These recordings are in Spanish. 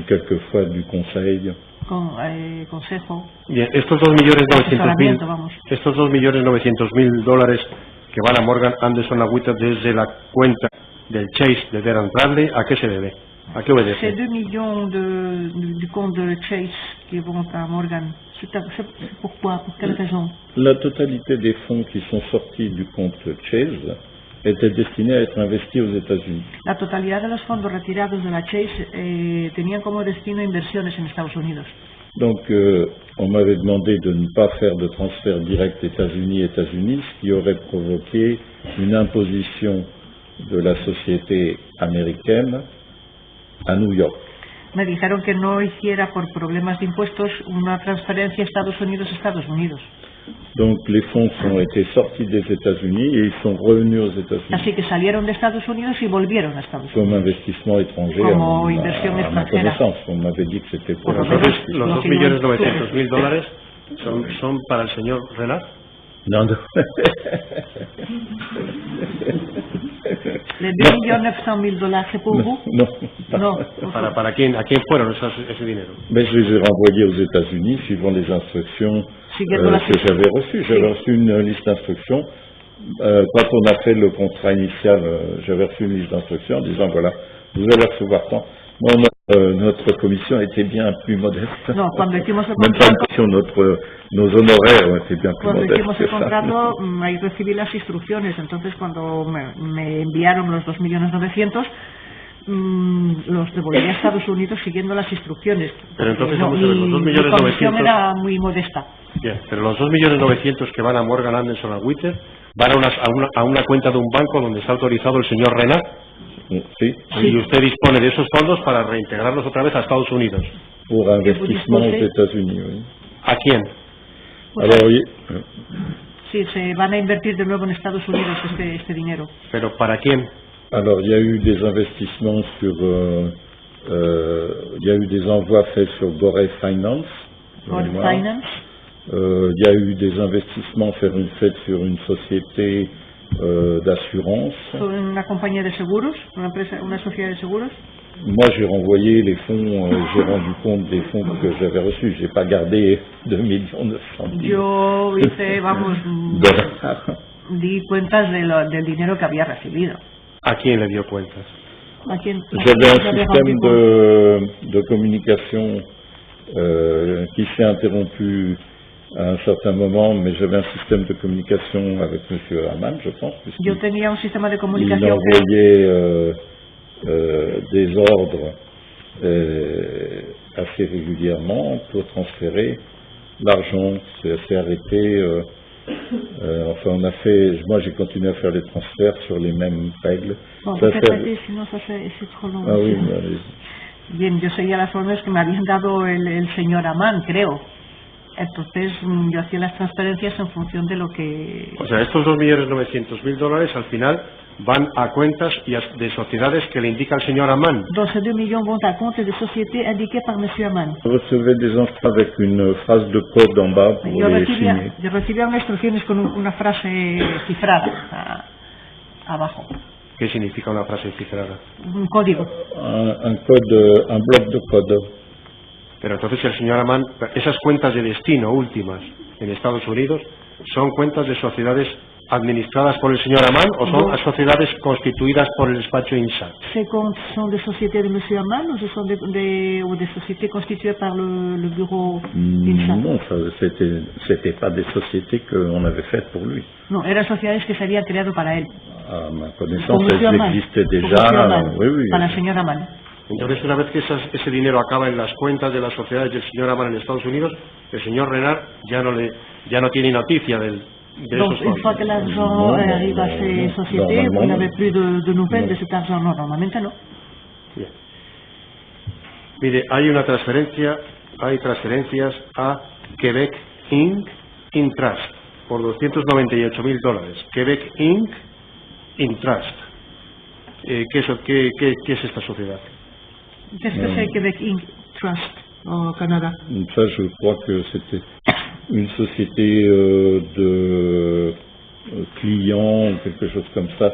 quelquefois du conseil. Consejo. Bien, estos 2.900.000, vamos. estos 2.900.000 dólares que van a Morgan Anderson Agüita desde la cuenta del Chase de Darren Bradley, ¿a qué se debe? ¿A qué obedece? Ces 2 millions du compte de Chase qui vont à Morgan, c'est pourquoi? Pour quelle raison? La totalité des fonds qui sont sortis du compte Chase était destinée à être investis aux États-Unis. La totalidad de los fondos retirados de la Chase tenían como destino inversiones en Estados Unidos. Donc, on m'avait demandé de ne pas faire de transfert direct États-Unis, ce qui aurait provoqué une imposition de la société américaine à New York. Me dijeron que no hiciera por problemas de impuestos una transferencia Estados Unidos. Donc les fonds ont été sortis des États-Unis et ils sont revenus aux États-Unis. Así que salieron de Estados Unidos y volvieron a Estados Unidos. Comme investissement étranger, como inversión à ma extranjera. connaissance. On m'avait dit que c'était pour Entonces, los 2.900.000 dólares son para el señor Renard. Non, non. Les 2.900.000 dollars, c'est pour vous? Non. Non. ¿Para quién? ¿A quién fueron ese dinero? Mais je les ai renvoyés aux États-Unis suivant les instructions que j'avais reçues. J'avais reçu une liste d'instructions. Quand on a fait le contrat initial, j'avais reçu une liste d'instructions en disant voilà, vous allez recevoir tant. Moi, notre commission était bien plus modeste. No, cuando hicimos el Même pas une commission, nos honoraires ont été bien plus cuando modestes. hicimos el contrato, ahí recibí las instrucciones. Entonces, cuando me enviaron los 2.900.000, los devolví a Estados Unidos siguiendo las instrucciones. Pero entonces, vamos a ver, los 2.900.000 mi comisión era muy modesta. Bien, pero los 2.900.000 que van a Morgan Anderson Agüita van a una cuenta de un banco donde está autorizado el señor Renard. Sí. Y usted dispone de esos fondos para reintegrarlos otra vez a Estados Unidos. Pour investissement aux États-Unis, oui. ¿A quién? Alors, oui. Sí, se van a invertir de nuevo en Estados Unidos este dinero. ¿Pero para quién? Alors, il y a eu des investissements sur... il y a eu des envois faits sur Boré Finance. Boré Finance. Il y a eu des investissements faits sur une société d'assurance. Una compañía de seguros, una sociedad de seguros. Moi, j'ai renvoyé les fonds, j'ai rendu compte des fonds que j'avais reçus. J'ai pas gardé 2.900.000. Yo hice, vamos, di cuentas del dinero que había recibido. ¿A quién le dio cuentas? ¿A quién? J'avais un système de communication qui s'est interrompu à un certain moment, mais j'avais un système de communication avec M. Hamann, je pense. Yo tenía un sistema de comunicación. Il envoyait des ordres assez régulièrement pour transférer l'argent. C'est arrêté. Enfin, moi j'ai continué à faire les transferts sur les mêmes règles. Bon, sinon c'est trop long. Ah oui, bien, yo seguía las órdenes que me habían dado el señor Hamann, creo. Entonces yo hacía las transferencias en función de lo que... O sea, estos 2.900.000 dólares al final van a cuentas de sociedades que le indica el señor Hamann. Donc ces 2 millions vont à compte de sociétés indiquées par M. Hamann. Je recevais des instructions avec une phrase de code en bas pour les signer. Yo recibía unas instrucciones con una frase cifrada abajo. ¿Qué significa una frase cifrada? Un código. Un code, un bloc de code. Pero entonces el señor Hamann, esas cuentas de destino últimas en Estados Unidos, ¿son cuentas de sociedades administradas por el señor Hamann o son sociedades constituidas por el despacho INSAT? ¿Ces comptes sont des sociétés de M. Hamann ou ce sont des sociétés constituées par le bureau INSAT? Non, c'était pas des sociétés qu'on avait faites pour lui. No, eran sociedades que se habían creado para él. A ma connaissance, elles existaient déjà. Oui. Para el señor Hamann. Entonces, una vez que ese dinero acaba en las cuentas de las sociedades del señor Hamann en Estados Unidos, el señor Renard ya no tiene noticia de Donc, esos une fois que l'argent arrive à ces sociétés, vous n'avez plus de nouvelles de cet argent. Non, normalmente no. Bien. Mire, hay transferencias a Quebec Inc. in Trust por 298.000 dólares. Quebec Inc. in Trust. ¿Qué es esta sociedad? Qu'est-ce que c'est Québec Inc. Trust au Canada? Ça, je crois que c'était une société de clients, quelque chose comme ça,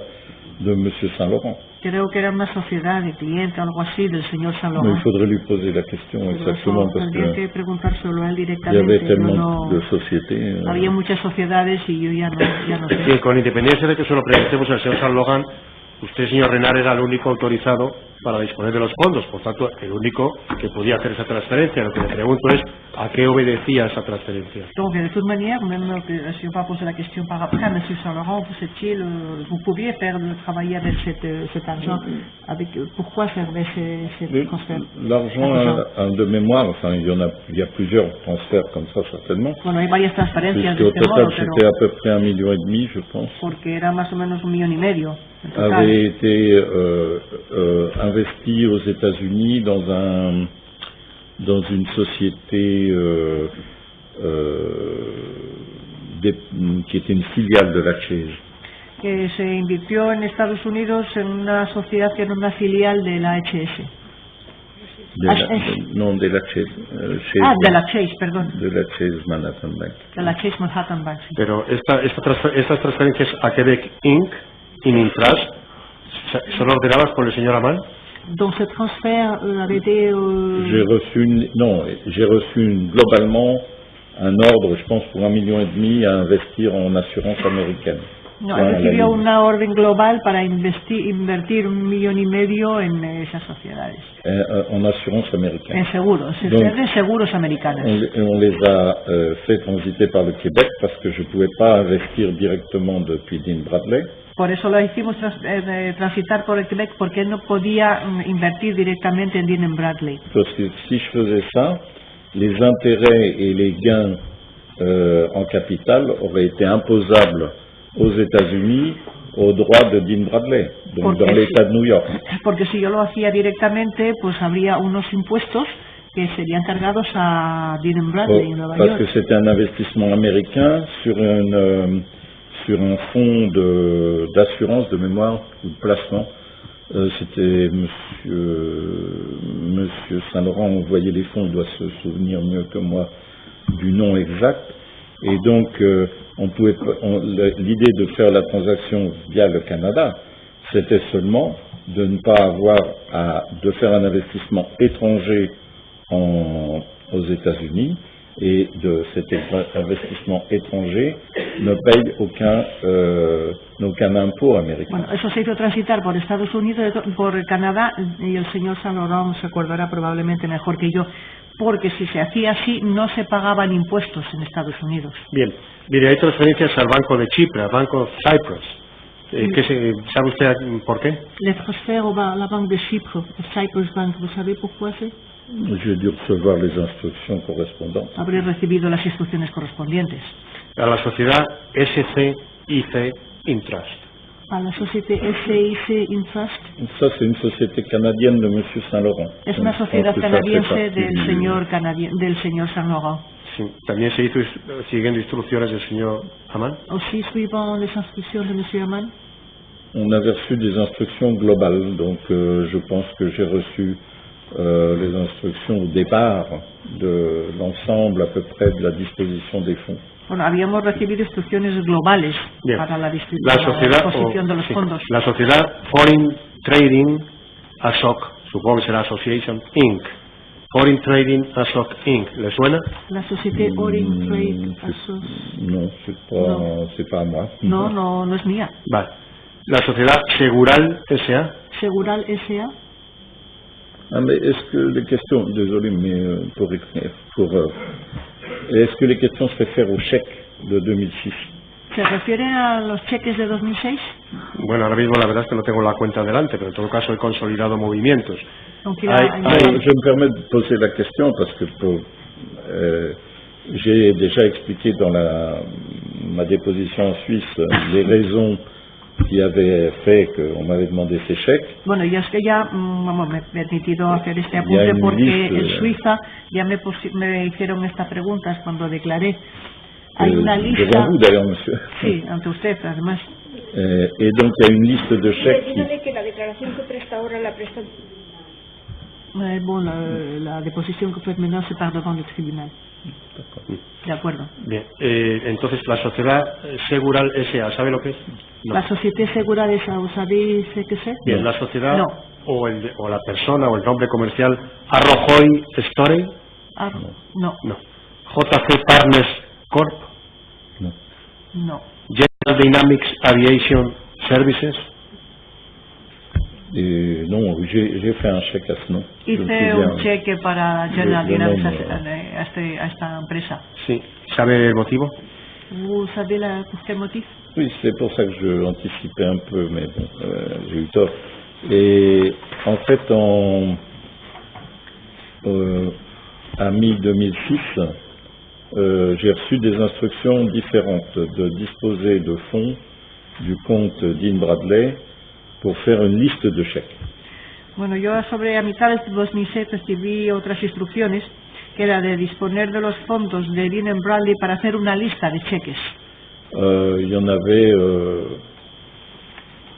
de M. Saint-Laurent. Creo que era una sociedad de clientes, algo así, del señor Saint-Laurent. Mais il faudrait lui poser la question exactement parce Tendría que preguntárselo a él il y directamente. avait tellement de sociétés. Había muchas sociedades y yo ya no sé. Bien, con independencia de que se lo preguntemos al señor Saint-Laurent, usted, señor Renard, era el único autorizado para disponer de los fondos, por tanto, el único que podía hacer esa transferencia. Lo que le pregunto es, ¿a qué obedecía esa transferencia? Donc, de toute manière, même que si on va poser la question par après à M. Saint-Laurent, vous pouviez travailler avec cet argent. Pourquoi servait ce transfert? L'argent de mémoire, enfin, il y a plusieurs transferts comme ça, certainement. Bueno, hay varias transferencias de Au este total, modo, c'était à peu près 1,5 million, je pense. Porque era más o menos 1,5 millions. Avait été investi aux États-Unis dans une société qui était une filiale de la Chase. Que se invirtió en Estados Unidos en una sociedad que era una filial de la HS. De la Chase. De la Chase, perdón. De la Chase Manhattan Bank. De la Chase Manhattan Bank. Sí. Pero estas transferencias a Quebec Inc. y Mintrust son ordenadas por el señor Aman. Donc ce transfert avait été... J'ai reçu globalement un ordre, je pense, pour 1,5 million à investir en assurance américaine. No, recibió una orden global para invertir 1,5 millions en esas sociedades. En assurance américaine. En seguros, en seguros americanos. On les a fait transiter par le Québec parce que je ne pouvais pas investir directement depuis Dean Bradley. Por eso lo hicimos transitar por el Quebec, porque él no podía invertir directamente en Dean Bradley. Parce que si je faisais ça, les intérêts et les gains en capital auraient été imposables aux États-Unis au droit de Dean Bradley, donc dans l'État de New York. Porque si yo lo hacía directamente, pues habría unos impuestos que serían cargados a Dean Bradley en Nueva York. Parce que c'était un investissement américain sur un fonds d'assurance de mémoire ou de placement. C'était Monsieur Saint-Laurent, on voyait les fonds, il doit se souvenir mieux que moi du nom exact. Et donc, l'idée de faire la transaction via le Canada, c'était seulement de ne pas avoir de faire un investissement étranger aux États-Unis, et de cet investissement étranger ne paye aucun impôt américain. Bueno, eso se hizo transitar por Estados Unidos, por Canadá, y el señor Saint-Laurent se acordará probablemente mejor que yo, porque si se hacía así no se pagaban impuestos en Estados Unidos. Bien, mire, hay transferencias al Banco de Chipre, al Banco de Cyprus. ¿Sabe usted por qué? Les transferts à la Banque de Chypre, Cyprus Bank, ¿vous savez pourquoi c'est? J'ai dû recevoir les instructions correspondantes. Habré recibido las instrucciones correspondientes. A la sociedad SCIC Intrust. A la société SCIC Intrust. Ça, c'est une société canadienne de M. Saint-Laurent. Es una sociedad canadiense del señor Saint-Laurent. Sí. ¿También se hizo siguiendo instrucciones del señor Aman? Aussi suivant les instructions de M. Aman. On avait reçu des instructions globales, donc je pense que j'ai reçu les instructions au départ de l'ensemble à peu près de la disposition des fonds. Bueno, habíamos recibido instrucciones globales para la disposición de los fondos. La sociedad Foreign Trading ASOC, supongo que será Association Inc. Foreign Trading ASOC Inc. ¿Le suena? La société Foreign Trade ASOC. No, c'est pas moi. No es mía. Vale. La sociedad Segural S.A. Segural S.A. Ah, mais est-ce que les questions, désolé, mais est-ce que les questions se réfèrent au chèque de 2006? ¿Se refiere a los cheques de 2006? Bueno, ahora mismo la verdad es que no tengo la cuenta delante, pero en todo caso he consolidado movimientos. Je me permets de poser la question parce que j'ai déjà expliqué dans ma déposition en Suisse les raisons qui avait fait qu'on m'avait demandé ces chèques. Bueno, yo es que ya me he permitido hacer este apunte porque en Suiza ya me hicieron estas preguntas cuando declaré. Hay una lista. Devant vous d'ailleurs, monsieur. Sí, ante usted, además. Et donc il y a une liste de chèques. Que la declaración que presta ahora la presta. Bon, la deposición que fue menor se part devant le tribunal. De acuerdo. Bien, entonces la sociedad Segural S.A., ¿sabe lo que es? No. La Société Segurades, ¿sabéis qué es? Bien, la sociedad No. o la persona o el nombre comercial Arrojoy Storey. No. No. JC Partners Corp. Non. No. General Dynamics Aviation Services. Non, j'ai fait un chèque à ce nom. Hice un cheque para General de Dynamics nombre. a esta empresa. Sí. ¿Sabe el motivo? ¿Vous savez pour quel motif? Oui, c'est pour ça que je anticipais un peu, mais bon, j'ai eu tort. Et en fait, à mi-2006, j'ai reçu des instructions différentes de disposer de fonds du compte Dean Bradley pour faire une liste de chèques. Bueno, yo sobre a mitad de 2006 recibí otras instrucciones, que era de disponer de los fondos de Dean Bradley para hacer una lista de cheques. Il y en avait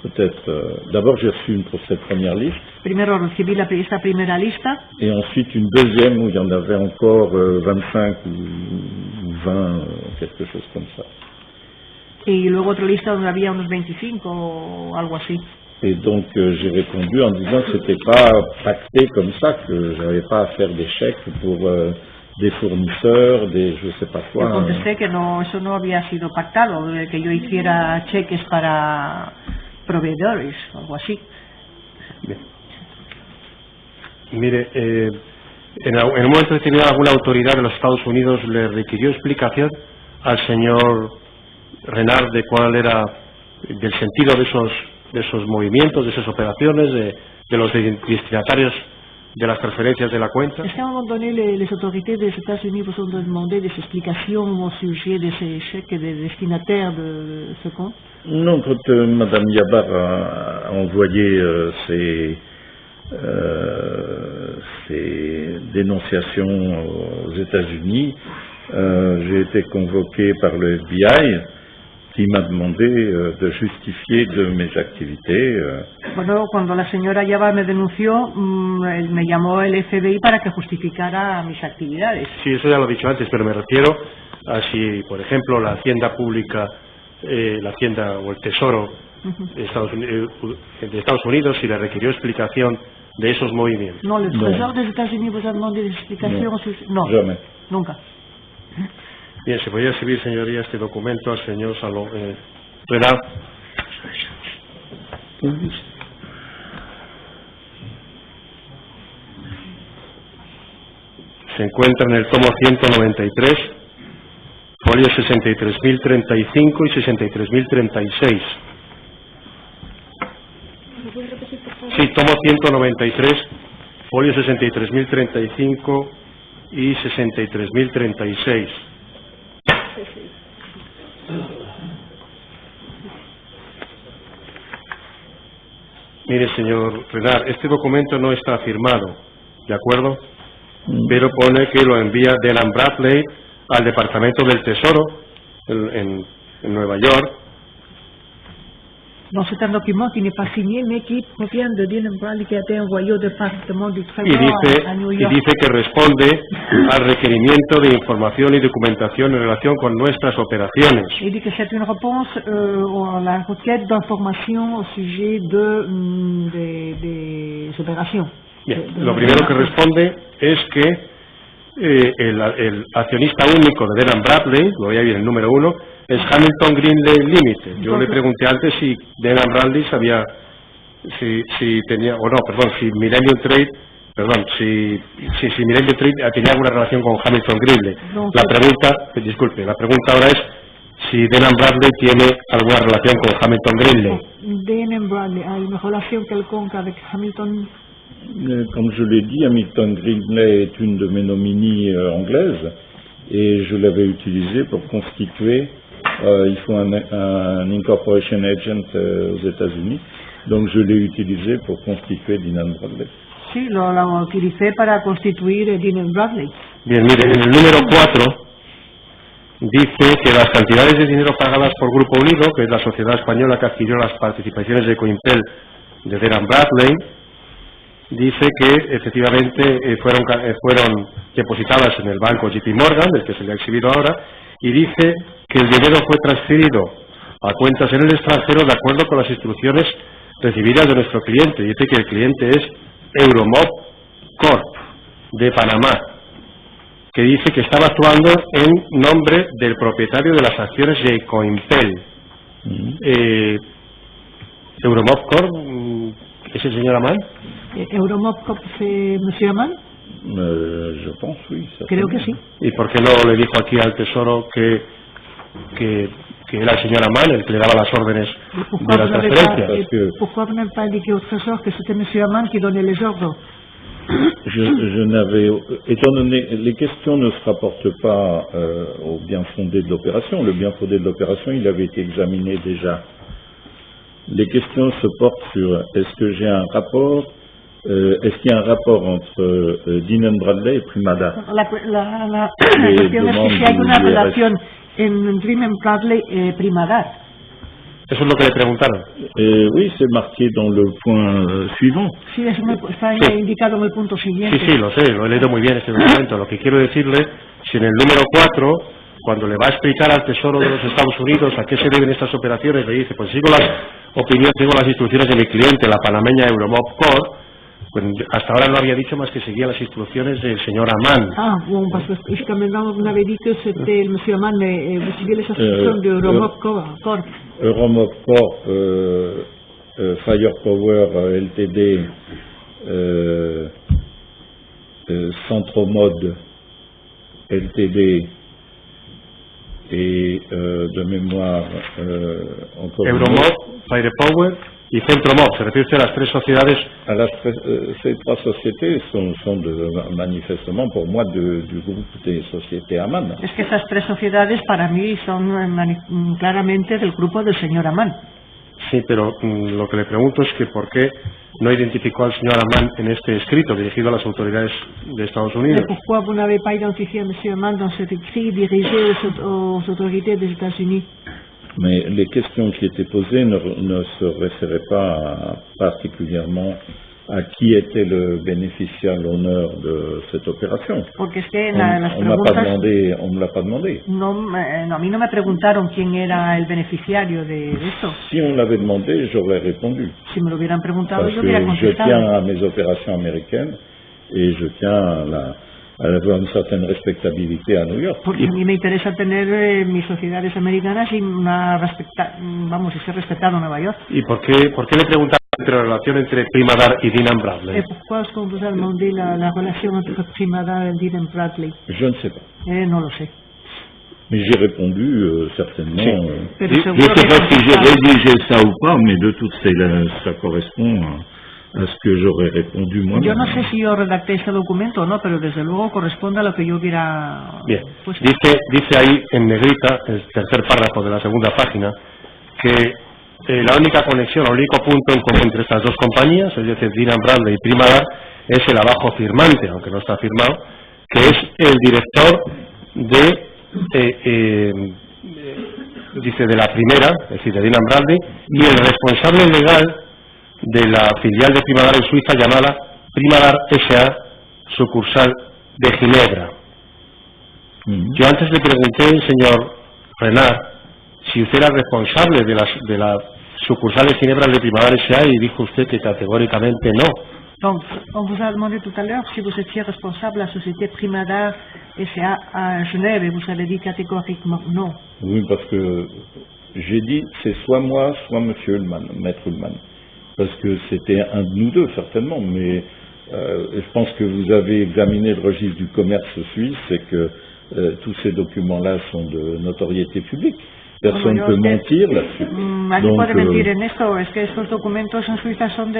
peut-être... D'abord, j'ai reçu cette première liste. Primero recibí esta primera lista. Et ensuite une deuxième où il y en avait encore 25 ou 20, quelque chose comme ça. Y luego otra lista donde había unos 25 o algo así. Et donc j'ai répondu en disant que c'était pas pacté comme ça, que j'avais pas à faire des chèques pour des fournisseurs, des je sais pas quoi. Yo contesté que no, eso no había sido pactado, que yo hiciera cheques para proveedores o algo así. Bien. Mire, en un momento determinado alguna autoridad de los Estados Unidos le requirió explicación al señor Renard de cuál era del sentido de esos movimientos, de esas operaciones, de los destinatarios de las transferencias de la cuenta. Est-ce qu'à un moment donné, les autorités des États-Unis vous ont demandé des explications au sujet de ces chèques et des destinataires de ce compte? Non, quand Madame Yabar a envoyé ces dénonciations aux États-Unis, j'ai été convoqué par le FBI qui m'a demandé de justifier de mes activités. Bueno, cuando la señora Yabar me denunció, me llamó el FBI para que justificara mis actividades. Sí, eso ya lo he dicho antes, pero me refiero a si, por ejemplo, la Hacienda Pública, la Hacienda o el Tesoro de Estados Unidos, si le requirió explicación de esos movimientos. No, el Trésor des États-Unis vous a demandé des explications? No, jamais. Nunca. Bien, se podría exhibir, señoría, este documento al señor Renard. Se encuentra en el tomo 193, folio 63.035 y 63.036. ¿Me puedes repetir, por favor? Sí, tomo 193, folio 63.035 y 63.036. Mire, señor Renard, este documento no está firmado, ¿de acuerdo? Pero pone que lo envía Dean Bradley al Departamento del Tesoro en Nueva York. Non, c'est un document qui n'est pas signé, mais qui provient de Dean Bradley, qui a été envoyé au département du Y Trésor à New York. dice que responde al requerimiento de información y documentación en relación con nuestras operaciones. Il dit que c'est une réponse à la requête d'information au sujet des opérations. Bien, lo primero que responde es que el accionista único de Dean Bradley, lo voy a ver el número 1, es Hamilton Greenley Limited. Yo le pregunté antes si Dean Bradley sabía si tenía, o no, perdón, si Millennium Trade, perdón, si Millennium Trade tenía alguna relación con Hamilton Greenley. La pregunta ahora es si Dean Bradley tiene alguna relación con Hamilton Greenley. Dean Bradley a une relation quelconque avec Hamilton? Comme je l'ai dit, Hamilton Greenley est une de mes nominees anglaises et je l'avais utilisée pour constituer, il faut un incorporation agent aux États-Unis, donc je l'ai utilisée pour constituer Dean Bradley. Sí, lo utilicé para constituir Dean Bradley. Bien, mire, en el número 4 dice que las cantidades de dinero pagadas por Grupo Unido, que es la sociedad española que adquirió las participaciones de Cointel de Dean Bradley, dice que efectivamente fueron depositadas en el banco JP Morgan, del que se le ha exhibido ahora, y dice que el dinero fue transferido a cuentas en el extranjero de acuerdo con las instrucciones recibidas de nuestro cliente. Dice que el cliente es Euromob Corp de Panamá, que dice que estaba actuando en nombre del propietario de las acciones de Coinpel. Euromob Corp, ¿es el señor Amán? Euromob Corp, ¿Monsieur Amán? Je pense, oui. Creo que sí. ¿Y por qué no le dijo aquí al Tesoro que era el señor Amán el que le daba las órdenes de las transferencias? Pourquoi vous n'avez pas indiqué au Trésor que c'était Monsieur Amán qui donnait les ordres? Je n'avais, étant donné, les questions ne se rapportent pas au bien fondé de l'opération. Le bien fondé de l'opération, il avait été examiné déjà. Les questions se portent sur est-ce que j'ai un rapport, est-ce qu'il y a un rapport entre Dean & Bradley et Primada? La cuestión es que si hay una relación en Dean & Bradley y Primada. Eso es lo que le preguntaron. Oui, c'est marqué dans le point suivant. Sí, está indicado en el punto siguiente. Sí, lo sé, lo he leído muy bien este documento. Lo que quiero decirle, si en el número 4, cuando le va a explicar al Tesoro de los Estados Unidos a qué se deben estas operaciones, le dice, pues sigo las instrucciones de mi cliente, la panameña Euromob Corp. Pues hasta ahora no había dicho más que seguía las instrucciones del señor Amán. Ah, bon, parce que jusqu'à maintenant, vous n'avez dit que c'était le monsieur Amán, mais vous suivez les instructions de Euromob Corp. Euromob Corp, Firepower LTD, Centromode LTD et de mémoire encore Euromob, Firepower y Centromob, se refiere a las tres sociedades. Ces trois sociétés sont manifestement pour moi du groupe des sociétés Amán. Es que esas tres sociedades para mí son claramente del grupo del señor Amán. Sí, pero lo que le pregunto es que por qué no identificó al señor Amán en este escrito dirigido a las autoridades de Estados Unidos. Pourquoi vous n'avez pas identifié monsieur Amán dans cet écrit dirigé aux autorités des États-Unis? Mais les questions qui étaient posées ne se référaient pas particulièrement à qui était le bénéficiaire, l'honneur de cette opération. Porque es que on me l'a pas demandé. No, a mí no me preguntaron quién era el beneficiario de esto. Si on l'avait demandé, j'aurais répondu. Si me lo hubieran preguntado, Parce yo hubiera que contestado. je tiens à mes opérations américaines et je tiens à avoir une certaine respectabilité à New York. Porque a mí me interesa tener mis sociedades americanas y ser respetado en Nueva York. ¿Y por qué le preguntaron entre la relación entre Primadar y Dean & Bradley? Pourquoi est-ce qu'on vous a demandé la relation entre Primadar et Dean & Bradley? Je ne sais pas. No lo sé. Mais j'ai répondu certainement. Je ne sais pas si j'ai rédigé ça ou pas, mais de toutes ça correspond a ce que j'aurais répondu moi-même. Yo no sé si yo redacté este documento o no, pero desde luego corresponde a lo que yo hubiera... Bien, dice ahí en negrita, el tercer párrafo de la segunda página, que la única conexión, el único punto en común entre estas dos compañías, es decir, Dean & Bradley y Primadar, es el abajo firmante, aunque no está firmado, que es el director dice de la primera, es decir, de Dean & Bradley, y el responsable legal de la filial de Primadar en Suiza llamada Primadar S.A. sucursal de Ginebra. Yo antes le pregunté, señor Renard, si usted era responsable de la sucursal de Ginebra de Primadar S.A. y dijo usted que categóricamente no. Donc, on vous a demandé tout à l'heure si vous étiez responsable de la société Primadar S.A. à Genève et vous avez dit catégoriquement non. Oui, parce que j'ai dit c'est soit moi, soit monsieur Ullmann, maître Ullmann. Parce que c'était un de nous deux, certainement, mais je pense que vous avez examiné le registre du commerce suisse et que tous ces documents-là sont de notoriété publique. Personne ne peut mentir là-dessus. Nadie puede mentir en esto, es que estos documentos en Suiza son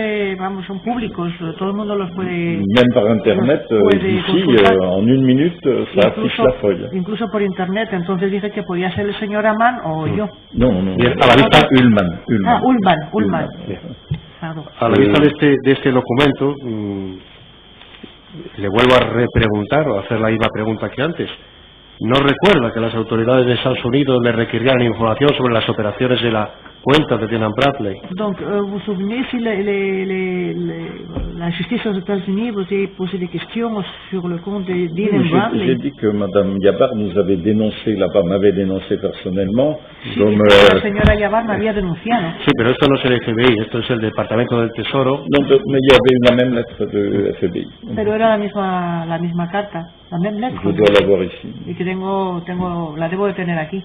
son públicos, todo el mundo los puede... Même par Internet, ici, en une minute, ça affiche la feuille. Incluso por Internet, entonces dije que podía ser el señor Amán o yo. No, a la vista Ullmann. Ah, Ullmann. A la vista de este documento, le vuelvo a repreguntar o a hacer la misma pregunta que antes. ¿No recuerda que las autoridades de Estados Unidos le requirieran información sobre las operaciones de la cuentas de Dun & Bradley. Donc, vous vous souvenez si la justice aux États-Unis vous a posé des questions sur le compte de Dun & Bradley? J'ai dit que Madame Yabar nous avait dénoncé là-bas, m'avait dénoncé personnellement. Sí, comme, la señora Yabar me había denunciado. Sí, pero esto no es el FBI, esto es el Departamento del Tesoro. Non, mais il y avait la même lettre de FBI. Pero era la misma carta, la même lettre. Je dois l'avoir ici. Y que la debo de tener aquí.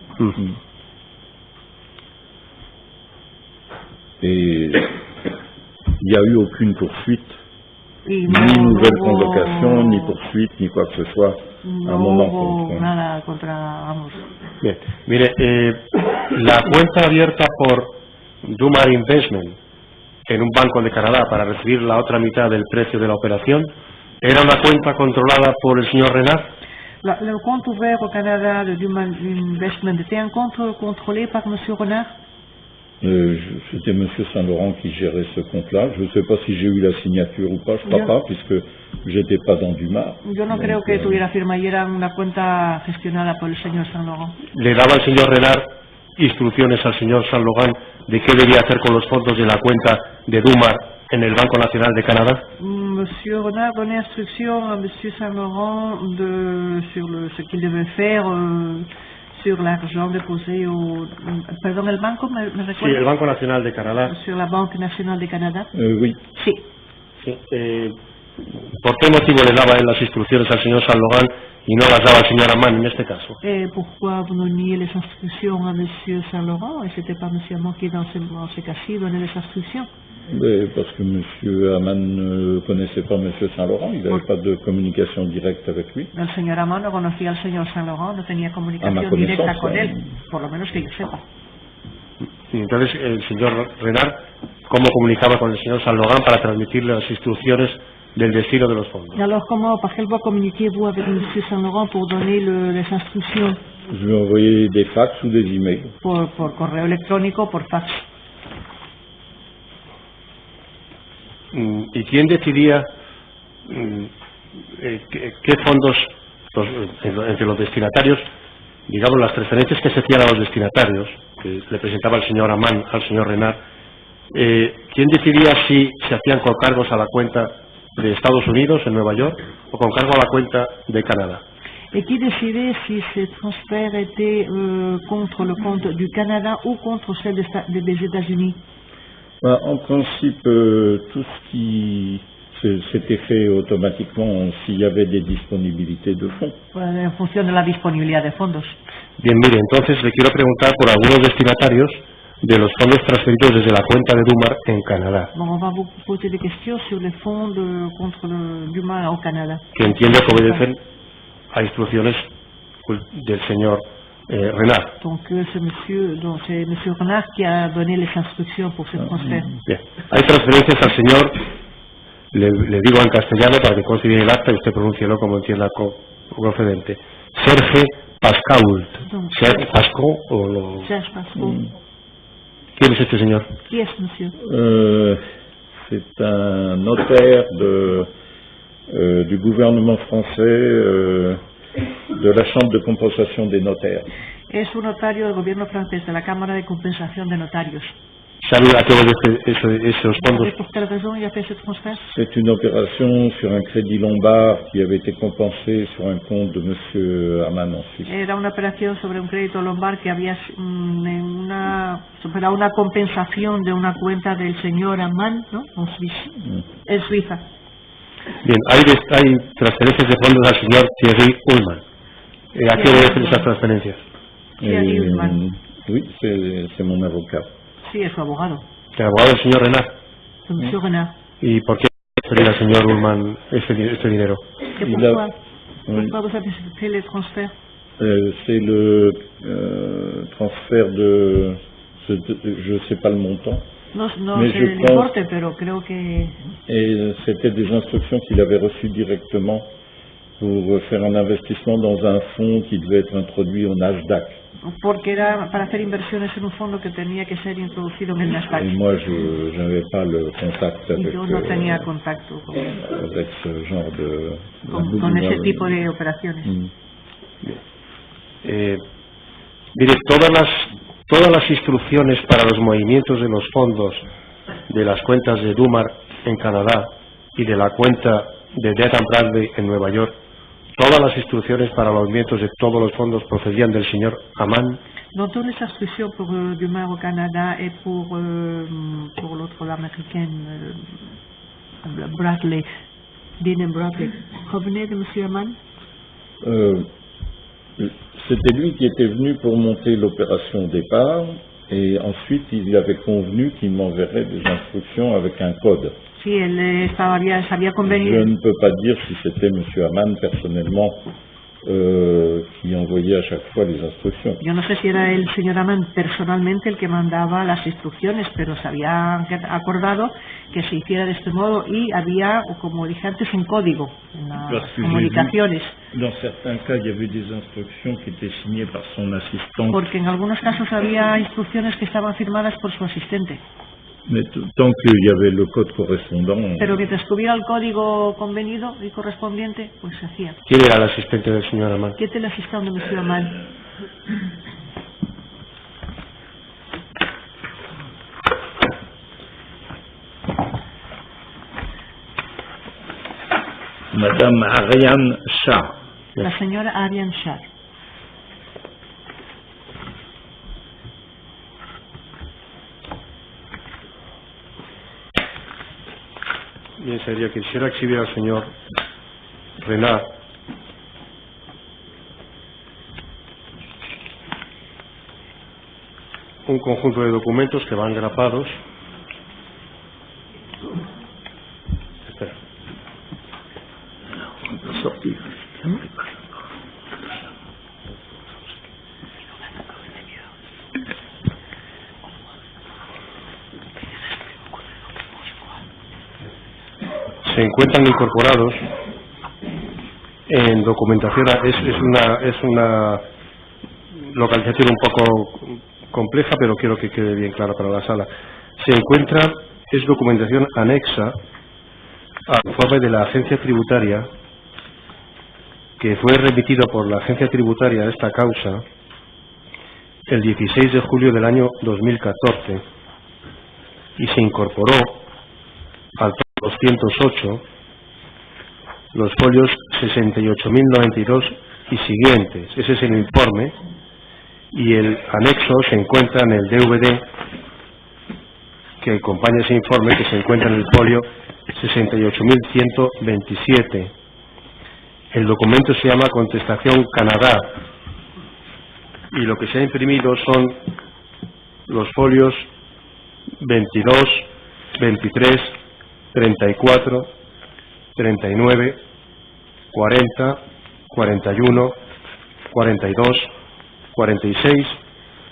Et il n'y a eu aucune poursuite, Y ni nouvelle convocation, ni poursuite, ni quoi que ce soit à mon no encontre. hubo nada contra ambos. Bien, mire, la cuenta abierta por Dumar Investment en un banco de Canadá para recibir la otra mitad del precio de la operación, ¿era una cuenta controlada por el señor Renard? Le compte ouvert au Canada de Dumar Investment était un compte contrôlé par M. Renard? C'était M. Saint-Laurent qui gérait ce compte-là. Je ne sais pas si j'ai eu la signature ou pas, je crois pas, puisque j'étais pas dans Dumar. Yo no creo que tuviera firma y era una cuenta gestionada por el señor Saint-Laurent. ¿Le daba el señor Renard instrucciones al señor Saint-Laurent de qué debía hacer con los fondos de la cuenta de Dumar en el Banco Nacional de Canadá? Monsieur Renard donnait instruction à Monsieur Saint-Laurent sur ce qu'il devait faire sur l'argent déposé au... Perdón, ¿el banco me recuerda? Sí, el Banco Nacional de Canadá. Sur la Banque Nationale de Canada. Oui. Sí. Sí, ¿por qué motivo le daba él las instrucciones al señor Saint-Laurent y no las daba al señor Amman en este caso? Pourquoi vous donniez les instructions à Monsieur Saint-Laurent et c'était pas Monsieur Amman qui dans ce cas-ci donnait les instructions? Parce que M. Amman ne connaissait pas M. Saint-Laurent, il n'avait pas de communication directe avec lui. El señor Amman no conocía al señor Saint-Laurent, no tenía comunicación directa con él, por lo menos que yo sepa. Y entonces el señor Renard, ¿cómo comunicaba con el señor Saint-Laurent para transmitirle las instrucciones del destino de los fondos? Et alors par quelle voie communiquiez-vous avec M. Saint-Laurent pour donner les instructions? Je lui ai envoyé des fax ou des emails. Por correo electrónico, por fax. ¿Y quién decidía qué fondos, entre los destinatarios, digamos las transferencias que se hacían a los destinatarios, que le presentaba el señor Amman al señor Renard, quién decidía si se hacían con cargos a la cuenta de Estados Unidos, en Nueva York, o con cargo a la cuenta de Canadá? Et qui décidait si ces transferts étaient contre le compte du Canada ou contre celle des États-Unis? En principe, tout ce qui s'était fait automatiquement s'il y avait des disponibilités de fonds. En función de la disponibilidad de fondos. Bien, mire, entonces le quiero preguntar por algunos destinatarios de los fondos transferidos desde la cuenta de Dumar en Canadá. Bon, on va vous poser des questions sur les fonds contre le Dumar au Canada. Que entiendo que obedecen a instrucciones del señor Renard. Donc c'est Monsieur Renard qui a donné les instructions pour ce transfert. Bien. Hay transferencias al señor, le digo en castellano para que conste bien el acta y usted pronúncielo como entienda procedente. Serge Pascault. Serge Pascault o lo... Serge Pascault. ¿Quién es este señor? Qui est monsieur? C'est un notaire du gouvernement français, de la Chambre de compensation des notaires. Es un notario del gobierno francés, de la Cámara de Compensación de Notarios. ¿Sabe a qué obedece esos fondos? ¿Por qué razón il a fait ce transfert? C'est une opération sur un crédit lombard qui avait été compensé sur un compte de M. Amman en Suisse. Era una operación sobre un crédito lombard que había superado una compensación de una cuenta del señor Amman, ¿no? En Suiza. Bien, hay transferencias de fondos al señor Thierry Ullman. ¿A qué obedecen esas transferencias? Thierry Ullman. Oui, c'est mon avocat. Sí, es su abogado. ¿El abogado del señor Renard? Monsieur Renard. ¿Y por qué transferir al señor Ullman este dinero? Pourquoi vous avez fait les transferts? C'est le transfert de... Je ne sais pas le montant. No sé el importe, pero creo que... Et c'était des instructions qu'il avait reçues directement pour faire un investissement dans un fonds qui devait être introduit au Nasdaq. Porque era para hacer inversiones en un fondo que tenía que ser introducido en el Nasdaq. Et moi, je n'avais pas le contact avec, yo no tenía contacto avec ce genre de... con ese tipo de operaciones. Mire, todas las todas las instrucciones para los movimientos de los fondos de las cuentas de Dumar en Canadá y de la cuenta de Dun & Bradley en Nueva York, todas las instrucciones para los movimientos de todos los fondos procedían del señor Aman. Dans toutes les instructions pour Dumar au Canada et pour l'autre, l'américaine Bradley, Dun & Bradley, provenaient de M. Aman? C'était lui qui était venu pour monter l'opération au départ, et ensuite il avait convenu qu'il m'enverrait des instructions avec un code. Sí, él sabía convenido. Je ne peux pas dire si c'était M. Aman personnellement qui envoyait à chaque fois les instructions. Yo no sé si era el señor Aman personalmente el que mandaba las instrucciones, pero se había acordado que se hiciera de este modo y había, como dije antes, un código en las comunicaciones. Dans certains cas, il y avait des instructions qui étaient signées par son assistante. Porque en algunos casos había instrucciones que estaban firmadas por su asistente. Mais tant qu'il y avait le code correspondant... Pero mientras hubiera el código convenido y correspondiente, pues se hacía. ¿Quién era el asistente del señor Aman? ¿Quién era el asistente de M. Aman? Madame Ariane Shah. La señora Ariane Shah. Bien, sería que quisiera exhibir al señor Renard un conjunto de documentos que van grapados. Espera. Se encuentran incorporados en documentación. Es una localización un poco compleja, pero quiero que quede bien clara para la sala. Es documentación anexa al informe de la agencia tributaria, que fue remitido por la agencia tributaria a esta causa el 16 de julio del año 2014 y se incorporó al 208 los folios 68.092 y siguientes. Ese es el informe, y el anexo se encuentra en el DVD que acompaña ese informe, que se encuentra en el folio 68.127. El documento se llama Contestación Canadá, y lo que se ha imprimido son los folios 22, 23, 34, 39, 40, 41, 42, 46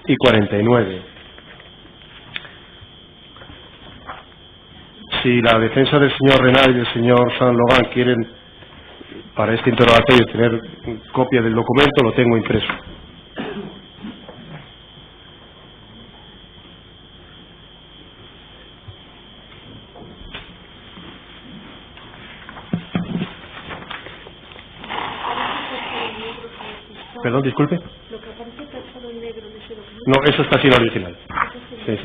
y 49. Si la defensa del señor Renard y del señor Saint-Laurent quieren, para este interrogatorio, tener copia del documento, lo tengo impreso. Perdón, disculpe. Lo que aparece tachado en negro en ese documento. No, eso está sin original. Sí.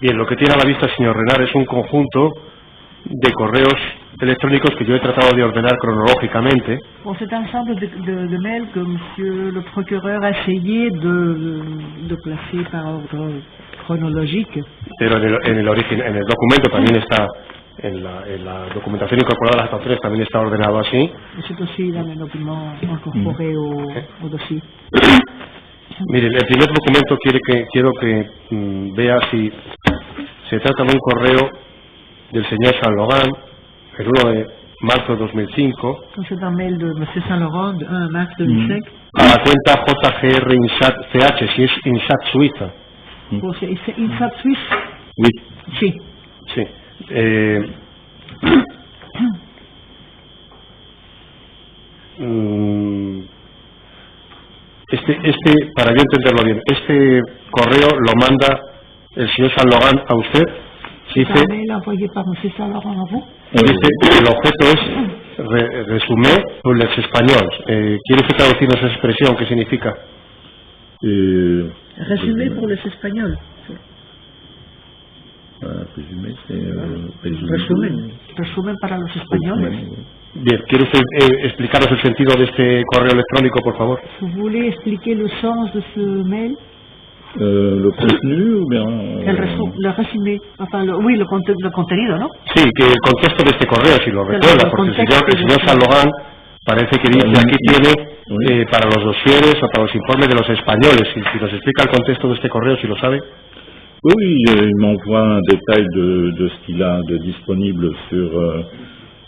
Bien, lo que tiene a la vista el señor Renard es un conjunto de correos electrónicos que yo he tratado de ordenar cronológicamente. Bon, c'est un ensemble de mails que monsieur le procureur a essayé de placer par ordre chronologique. Pero en el documento también está, en la documentación incorporada a las actuaciones también está ordenado así. C'est aussi dans le document incorporé au dossier. Miren, el primer documento quiero que vea si se trata de un correo del señor Saint-Laurent, el 1 de marzo de 2005. C'est un mail de M. Saint-Laurent, de 1 mars 2005. A la cuenta JGR Insat CH, si es Insat Suiza. Bon, c'est Insat Suisse? Oui. Sí. Sí. Para yo entenderlo bien, este correo lo manda el señor Saint-Laurent a usted. Dice, Un mail envoyé par M. Saint-Laurent a vous? dice que el objeto es resumé pour les espagnols. ¿Quiere usted traducirnos esa expresión? ¿Qué significa? Resumé pour les espagnols. Resumé, Resumen para los españoles. Bien, ¿quiere usted explicarnos el sentido de este correo electrónico, por favor? ¿Vous voulez expliquer le sens de ce mail? Le contenu ou bien Le résumé, enfin, oui, le contenido, ¿no? Sí, que el contexto de este correo, si lo recuerda, porque el señor San Logan parece que dice aquí tiene para los dosieres o para los informes de los españoles. Si nos explica el contexto de este correo, si lo sabe. Oui, il m'envoie un détail de ce qu'il a de disponible sur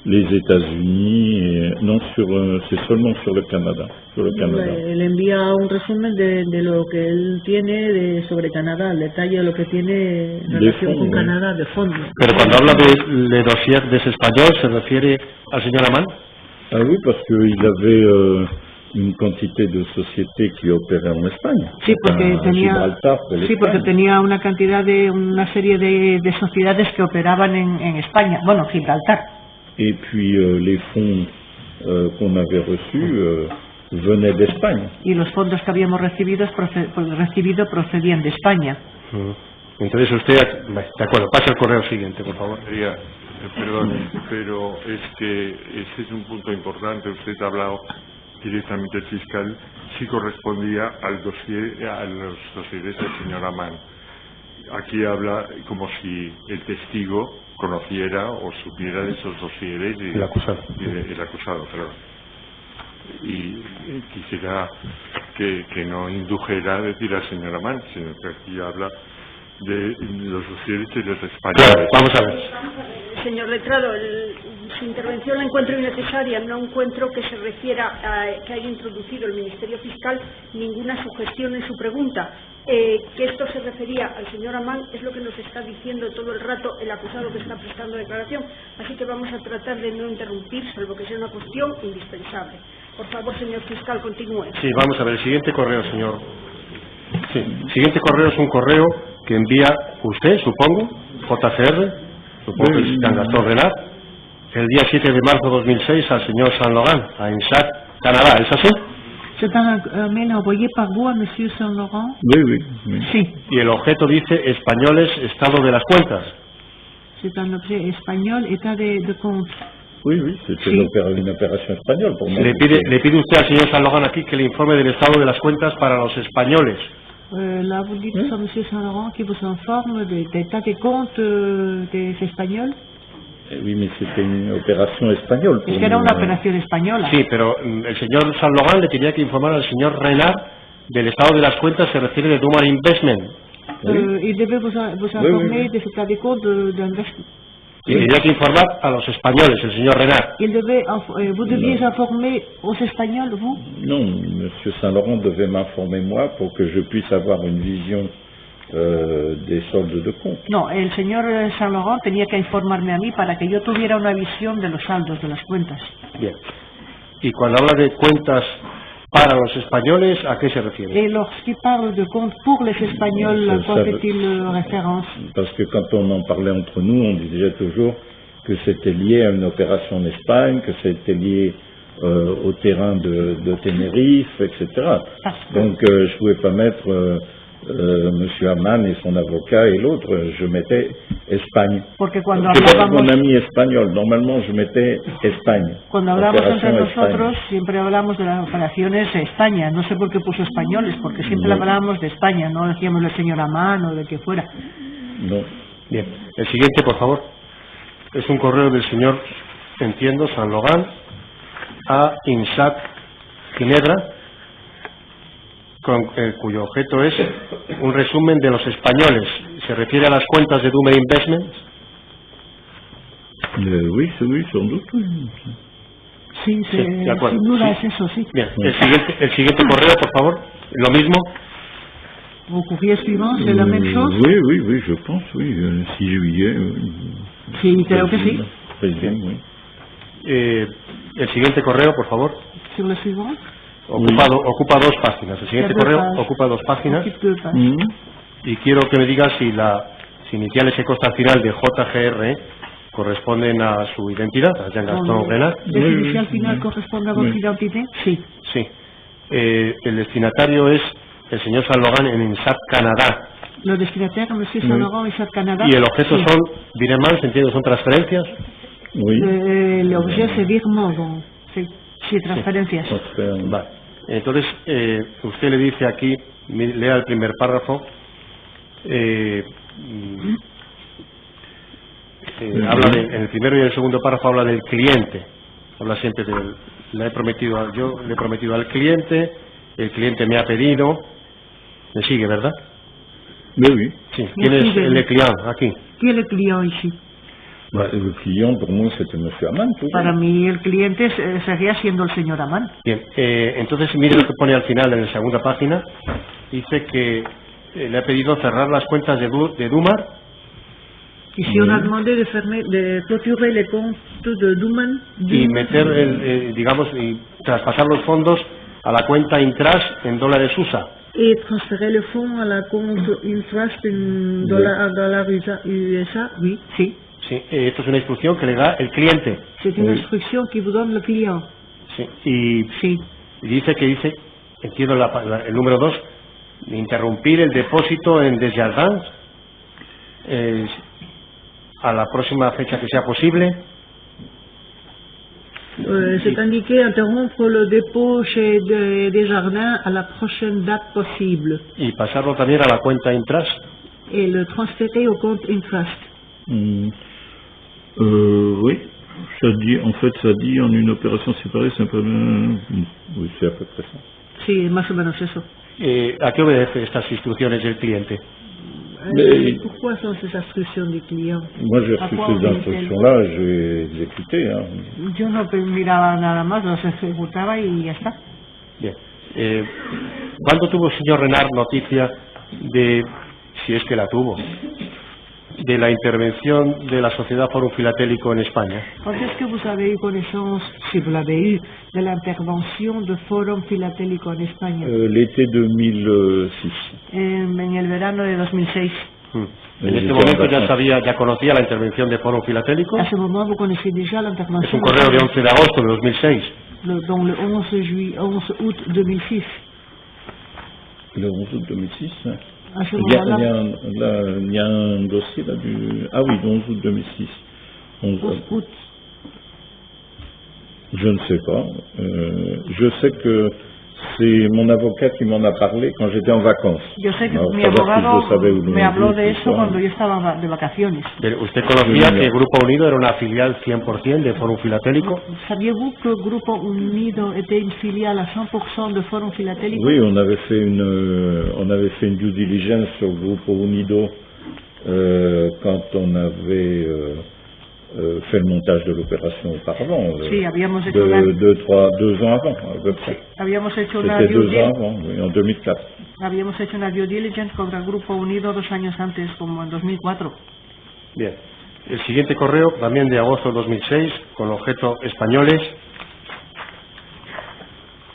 les États-Unis, et non, c'est seulement sur le Canada. Le envía un resumen de lo que él tiene sobre Canadá, el detalle de lo que tiene en relación con Canadá, de fondo. Pero cuando habla de dossier des español, ¿se refiere al señor Amán? Ah oui, parce qu'il avait une quantité de sociétés qui opéraient en Espagne. Sí, porque tenía una cantidad una serie de sociedades que operaban en España, bueno, Gibraltar. Et puis les fonds qu'on avait reçus venaient d'Espagne. Y los fondos que habíamos recibido procedían de España. Entonces usted, de acuerdo, pasa al correo siguiente, por favor. Perdón, pero ese es un punto importante. Usted ha hablado directamente el fiscal, sí correspondía al dossier, a los dosieres del señor Amán. Aquí habla como si el testigo conociera o supiera de esos dosieres el acusado. El acusado, perdón. Y quisiera que no indujera a decir al señor Amán, sino que aquí habla de los dosieres de los españoles. Claro, vamos a ver. Señor letrado, su intervención la encuentro innecesaria. No encuentro que se refiera a que haya introducido el Ministerio Fiscal ninguna sugestión en su pregunta. Que esto se refería al señor Amán es lo que nos está diciendo todo el rato el acusado que está prestando declaración. Así que vamos a tratar de no interrumpir, salvo que sea una cuestión indispensable. Por favor, señor fiscal, continúe. Sí, vamos a ver. El siguiente correo, señor. Sí, el siguiente correo es un correo que envía usted, supongo, JCR, supongo que es Jean Gaston Renard, el día 7 de marzo de 2006 al señor Saint Laurent, a INSAT, Canadá, ¿es así? C'est un mail envoyé par vous à monsieur Saint Laurent? Oui. Sí. Y el objeto dice españoles, estado de las cuentas. C'est un objet espagnol, état de compte. Oui, c'était une opération espagnole pour moi. Le pide usted al señor Saint Laurent aquí que le informe del estado de las cuentas para los españoles. Là, vous dites à monsieur Saint Laurent qui vous informe de l'état des comptes des Espagnols. Oui, mais c'était une opération espagnole. Es que era una operación española. Sí, pero el señor Saint Laurent le tenía que informar al señor Renard del estado de las cuentas, se refiere de Duman Investment. Il devait vous informer de l'état des comptes d'investissement. Y tenía que informar a los españoles, el señor Renard. Vous deviez informer aux Espagnols, vous? Non, monsieur Saint-Laurent devait m'informer moi pour que je puisse avoir une vision des soldes de compte. No, el señor Saint Laurent tenía que informarme a mí para que yo tuviera una visión de los saldos de las cuentas. Bien. Y cuando habla de cuentas para los españoles, ¿a qué se refiere? Et lorsqu'il parle de compte pour les Espagnols, à quoi fait-il référence? Parce que quand on en parlait entre nous, on disait toujours que c'était lié à une opération en Espagne, que c'était lié au terrain de Tenerife, etc. Donc je ne pouvais pas mettre monsieur Amán et son avocat et l'autre, je mettais Espagne. Porque cuando hablábamos... Mon ami espagnol, normalement je mettais Espagne. Cuando hablamos entre nosotros, siempre hablamos de las operaciones de España. No sé por qué puso españoles, porque siempre hablábamos de España, no decíamos del señor Amán o de que fuera. No. Bien. El siguiente, por favor. Es un correo del señor, entiendo, Saint Laurent, a INSAT Ginebra, cuyo objeto es un resumen de los españoles. ¿Se refiere a las cuentas de Dume Investments? Oui, sans doute. Sí, sin duda es eso, sí. Bien, el siguiente correo, por favor. Lo mismo. Au courrier suivant, c'est la même chose? Oui, je pense, oui. 6 juillet. Sí, creo que sí. Oui. El siguiente correo, por favor. Sur le suivant. Ocupa 2 páginas. El siguiente correo ocupa 2 páginas. Y quiero que me digas si las iniciales que consta al final de JGR corresponden a su identidad, a Jean-Gaston Renard. ¿Definición final corresponde a vuestra identidad? Sí. Sí. El destinatario es el señor Saint-Laurent en INSAT Canadá. Los destinatarios, Monsieur Saint-Laurent y INSAT Canadá. Y el objeto son virements, entiendo, son transferencias. El objeto es virement, sí, transferencias. Vale. Entonces, usted le dice aquí, lea el primer párrafo, habla en el primero y el segundo párrafo habla del cliente, habla siempre del, yo le he prometido al cliente, el cliente me ha pedido, me sigue, ¿verdad? Oui. Sí. ¿Quién es el client aquí? ¿Quién es el cliente ici? El client, por moi, c'était Monsieur Aman. Para mí, el cliente seguía siendo el señor Aman. Bien, entonces mire lo que pone al final en la segunda página. Dice que le ha pedido cerrar las cuentas de Dumar. Ici, on a demandé de clôturer les comptes de Duman. Y meter, y traspasar los fondos a la cuenta Intras en dólares USA. Et transférer le fonds à la compte Intrust en dólar USA, oui, sí. Sí, esto es una instrucción que le da el cliente. C'est une instruction qui vous donne le client. Sí, y dice, entiendo el número 2, interrumpir el depósito en Desjardins a la próxima fecha que sea posible. C'est indiqué interrompre le dépôt chez Desjardins à la prochaine date possible. Y pasarlo también a la cuenta Intrust. Et le transférer au compte Intrust. Oui, ça dit en une opération séparée, c'est un peu... Oui, c'est à peu près ça. Sí, más o menos eso. ¿A qué obedece estas instrucciones del cliente? Pourquoi sont ces instructions du client? Moi, j'ai reçu ces instructions-là, j'ai exécuté. Yo no miraba nada más, los ejecutaba y ya está. Bien. ¿Cuándo tuvo el señor Renard noticia de, si es que la tuvo, de la intervención de la Sociedad Forum Filatélico en España? Quand est-ce que vous avez eu connaissance, si vous l'avez eu, de l'intervention de Forum Filatélico en España? L'été 2006. En el verano de 2006. En este momento ya conocía la intervención de Forum Filatélico. À ce moment, vous connaissez déjà l'intervention. Es un correo de 11 de agosto de 2006. Donc le 11 août 2006. Le 11 août 2006. À ce moment-là, il y a un dossier là du... Ah oui, le 11 août 2006. 11 août. Je ne sais pas. Je sais que c'est mon avocat qui m'en a parlé quand j'étais en vacances. Yo sé que mi abogado me habló de eso cuando yo estaba de vacaciones. ¿Usted conocía que Grupo Unido era una filial 100% de Forum Filatélico? ¿Sabiez-vous que Grupo Unido était une filiale à 100% de Forum Filatélico? Oui, on avait fait une due diligence sur Grupo Unido quand on avait fait le montage de l'opération auparavant. Sí, habíamos hecho 2 ans avant, à peu près. Habíamos hecho una C'était 2 ans avant, oui, en 2004. Habíamos hecho una due diligence contra el Grupo Unido 2 años antes, como en 2004. Bien. El siguiente correo, también de agosto de 2006, con objeto españoles.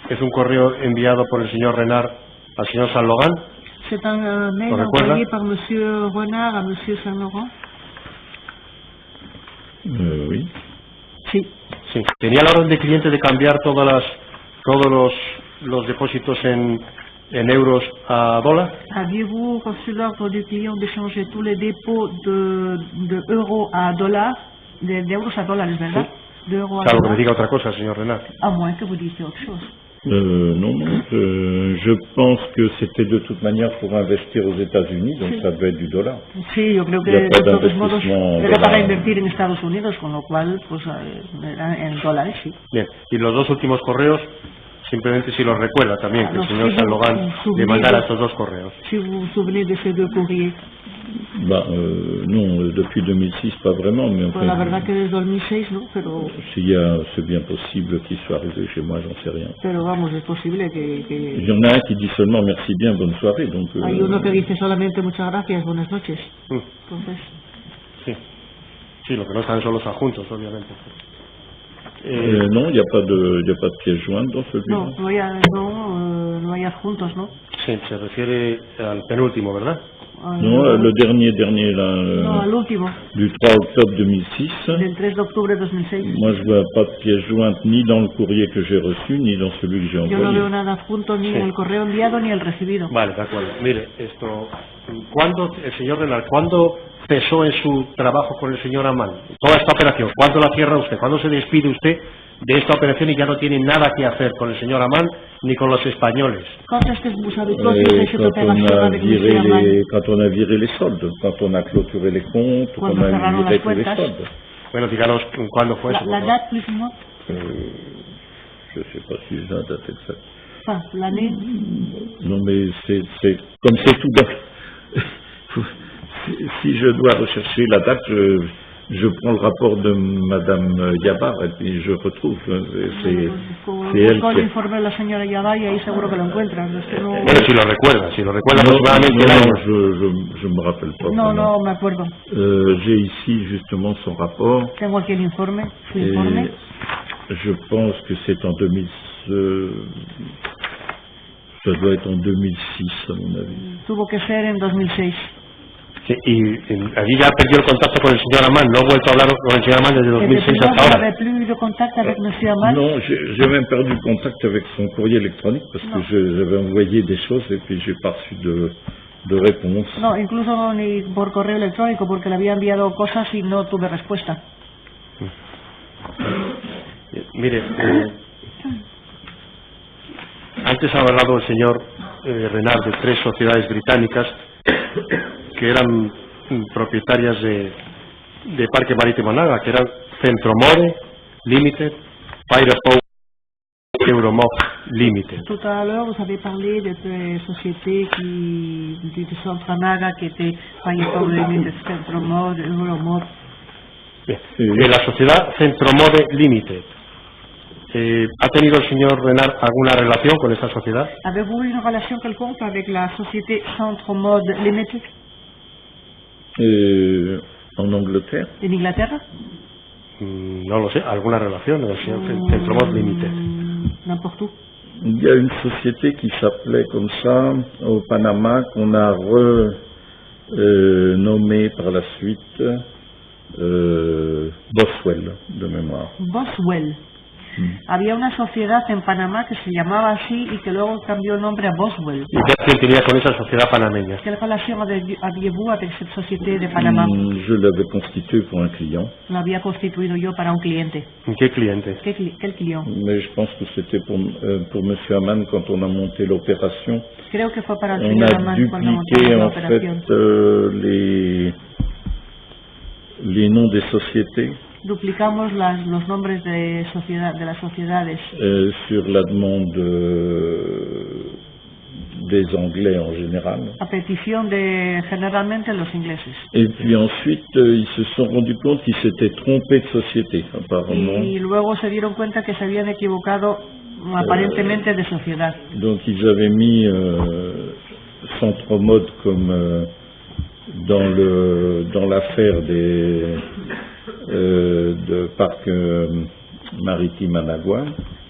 Es un correo enviado por el señor Renard al señor Saint-Laurent. C'est un mail envoyé par monsieur Renard à monsieur Saint-Laurent. Oui. Sí. Tenía la orden de cliente de cambiar todos los depósitos en euros a dólar. Aviez-vous reçu l'ordre du client de changer tous les dépôts de euros à dollars, d'euros à dollars, ¿verdad? Sí. De euros a claro, que me diga otra cosa, señor Renard. À moins que vous disiez autre chose. Non, je pense que c'était de toute manière pour investir aux États-Unis, donc ça devait être du dollar. Sí, yo creo que de todos modos era para invertir en Estados Unidos, con lo cual pues era en dólares, sí. Bien, y los dos últimos correos, simplemente si los recuerda también, que el señor Saint-Laurent le mandara estos 2 correos. Si vous vous souvenez de ces 2 courriers. Non, depuis 2006, pas vraiment, mais enfin... La verdad que desde 2006, ¿no? Pero... c'est bien possible qu'il soit arrivé chez moi, j'en sais rien. Pero vamos, es posible que... Il y en a un qui dit seulement merci bien, bonne soirée, donc... Hay uno que dice solamente muchas gracias, buenas noches. Entonces... Sí, lo que no están son los adjuntos, obviamente. Non, il n'y a pas de pièce jointe dans celui-là. No hay adjuntos, ¿no? Sí, se refiere al penúltimo, ¿verdad? Non, le dernier là, No, el último, du 3 octobre 2006. del 3 de octubre de 2006. Moi, je vois pas de pièce jointe ni dans le courrier que j'ai reçu, ni dans celui que j'ai Yo no envoyé. veo nada adjunto ni en el correo enviado ni el recibido. Vale, de acuerdo. Mire, el señor Renard, ¿cuándo cesó en su trabajo con el señor Amán? Toda esta operación, ¿cuándo la cierra usted? ¿Cuándo se despide usted de esta operación y ya no tiene nada que hacer con el señor Amán ni con los españoles? Quand est-ce que vous avez clôturé cette opération avec M. Amán? Quand on a viré les soldes, quand on a clôturé les comptes, quand Cuando on a cerraron viré las tous les cuentas. soldes. Bueno, díganos cuándo fue eso. La por favor. date, plus ou moins? Je sais pas si j'ai la date exacte. Enfin, l'année. Non, mais c'est comme c'est tout dans... Si je dois rechercher la date, je prends le rapport de Madame Yabar et puis je retrouve. C'est elle Busco el qui... informe de la señora Yabá y ahí seguro que lo encuentran. Es que no, Bueno, si lo recuerda Non, aproximadamente el año. je me rappelle pas. no, vraiment. no me acuerdo. J'ai ici justement son rapport. Tengo aquí el informe, su Et informe. je pense que c'est en 2000. Ça doit être en 2006 à mon avis. Tuvo que ser en 2006. Sí, y allí ya perdió el contacto con el señor Amán, no ha vuelto a hablar con el señor Amán desde 2006 hasta Vous ahora. n'avez plus eu de contact avec M. Amán? Non, j'ai même perdu contact avec son courrier électronique parce que j'avais envoyé des choses et puis j'ai pas reçu de réponse. No, incluso ni por correo electrónico porque le había enviado cosas y no tuve respuesta. Mire, antes ha hablado el señor Renard de 3 sociedades británicas que eran propietarias de Parque Marítimo Naga, que eran Centromode Limited, Firepower, Euromod Limited. Tout à l'heure, vous avez parlé de sociétés du centre Naga qui étaient Firepower Limited, Centromode, Euromod. Bien. La sociedad Centromode Limited, ¿ha tenido el señor Renard alguna relación con esta sociedad? Avez-vous une relation quelconque avec la société Centromode Limited En Angleterre, en Inglaterra? No lo sé, alguna relación con el señor Centromode Limited. N'importe où. il y a une société qui s'appelait comme ça au Panama qu'on a renommée par la suite Boswell de mémoire. Boswell. Había una sociedad en Panamá que se llamaba así y que luego cambió el nombre a Boswell. ¿Y qué relación tenía con esa sociedad panameña? Quelle relation aviez-vous avec cette société de Panama? Je l'avais constituée pour un client, Lo había constituido yo para un cliente. ¿Qué cliente? ¿Quel client? mais je pense que c'était pour Monsieur Hamann quand on a monté l'opération. Creo que fue para el On señor a Amán cuando montamos dupliqué la en fait operación. les noms des sociétés Duplicamos los nombres de las sociedades sur la demande des Anglais en général. a petición de generalmente los ingleses. Et puis ensuite, ils se sont rendus compte qu'ils s'étaient trompés de société, apparemment. Y luego se dieron cuenta que se habían equivocado aparentemente de sociedad. Donc ils avaient mis Centromode comme dans l'affaire de parc maritime Anagua.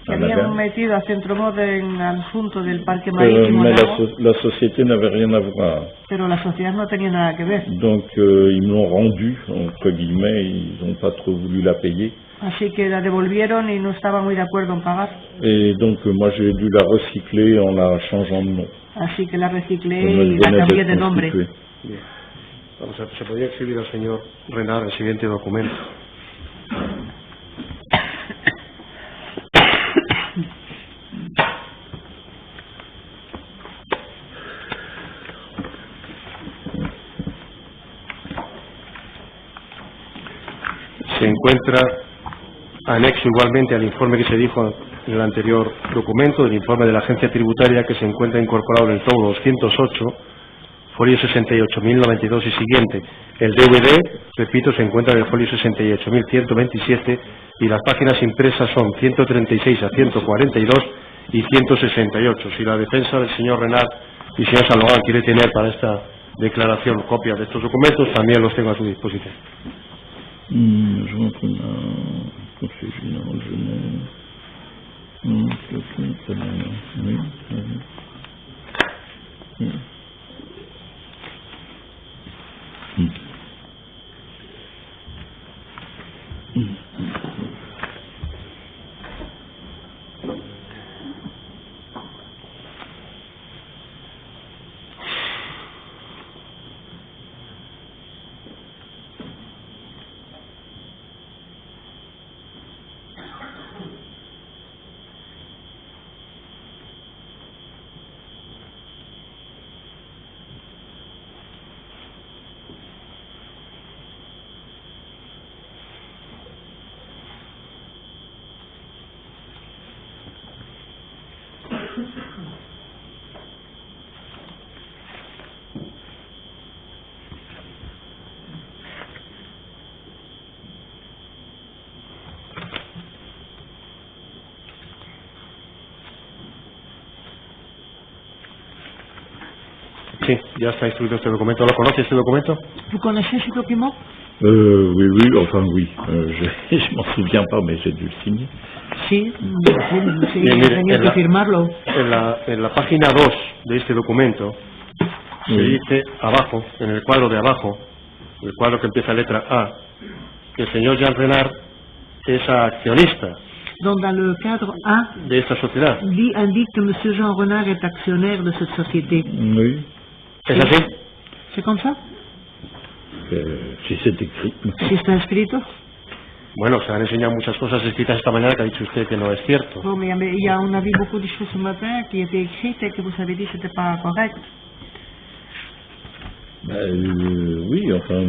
Que habían metido a Centromod en el asunto del parque Mais marítimo Nago, la société n'avait rien à voir. pero la sociedad no tenía nada que ver. Donc ils me l'ont rendu, entre guillemets, ils n'ont pas trop voulu la payer. Así que la devolvieron y no estaba muy de acuerdo en pagar. Et donc moi j'ai dû la recycler en la changeant de nom. Así que la reciclé Como y la venait cambié d'être de nombre. constituée. Bien. Vamos a ver, ¿se podría exhibir al señor Renard el siguiente documento? Se encuentra anexo igualmente al informe que se dijo en el anterior documento, el informe de la agencia tributaria, que se encuentra incorporado en el tomo 208, folio 68.092 y siguiente. El DVD, repito, se encuentra en el folio 68.127 y las páginas impresas son 136 a 142 y 168. Si la defensa del señor Renard y señor Salomón quiere tener para esta declaración copias de estos documentos, también los tengo a su disposición. Je rentre un conseil général, Sí, ya está instruido este documento. ¿Lo conoce este documento? ¿Vous connaissez ce document? Oui, enfin oui. Je m'en souviens pas, mais j'ai dû le signer. Sí, sí, Bien, mire, tenía que firmarlo. En la página 2 de este documento se dice abajo, en el cuadro de abajo, el cuadro que empieza letra A, que el señor Jean Renard es accionista Donc dans le cadre A, de esta sociedad. indique que M. Jean Renard est actionnaire de cette société. Oui. ¿Es así? C'est comme ça? Si c'est écrit. Si está escrito. Bueno, se han enseñado muchas cosas escritas esta mañana que ha dicho usted que no es cierto. Bon, mais on a vu beaucoup de choses ce matin qui étaient écrites et que vous avez dit que c'était pas correct. Oui, enfin,